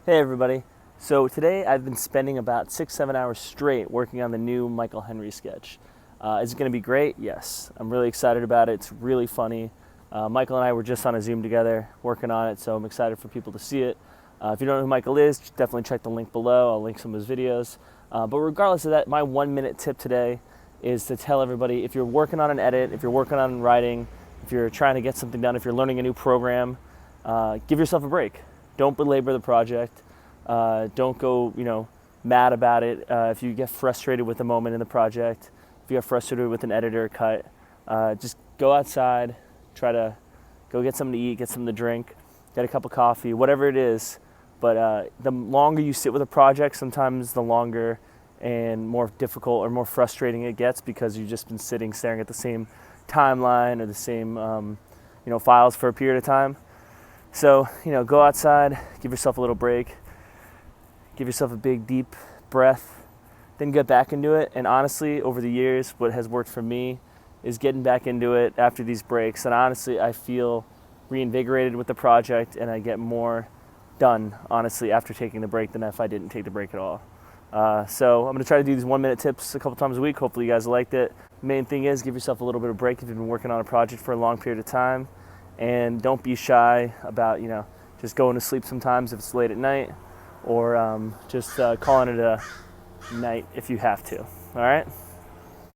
Hey everybody. So today I've been spending about 6-7 hours straight working on the new Michael Henry sketch. Is it going to be great? Yes. I'm really excited about it. It's really funny. Michael and I were just on a Zoom together working on it, so I'm excited for people to see it. If you don't know who Michael is, definitely check the link below. I'll link some of his videos. But regardless of that, my 1-minute tip today is to tell everybody, if you're working on an edit, if you're working on writing, if you're trying to get something done, if you're learning a new program, give yourself a break. Don't belabor the project. Don't go, mad about it. If you get frustrated with a moment in the project, if you get frustrated with an editor cut, just go outside, try to go get something to eat, get something to drink, get a cup of coffee, whatever it is. But the longer you sit with a project, sometimes the longer and more difficult or more frustrating it gets, because you've just been sitting staring at the same timeline or the same files for a period of time. So, go outside, give yourself a little break, give yourself a big, deep breath, then get back into it. And honestly, over the years, what has worked for me is getting back into it after these breaks. And honestly, I feel reinvigorated with the project, and I get more done, honestly, after taking the break than if I didn't take the break at all. So I'm going to try to do these 1-minute tips a couple times a week. Hopefully you guys liked it. Main thing is, give yourself a little bit of break if you've been working on a project for a long period of time. And don't be shy about, just going to sleep sometimes if it's late at night, or just calling it a night if you have to. All right?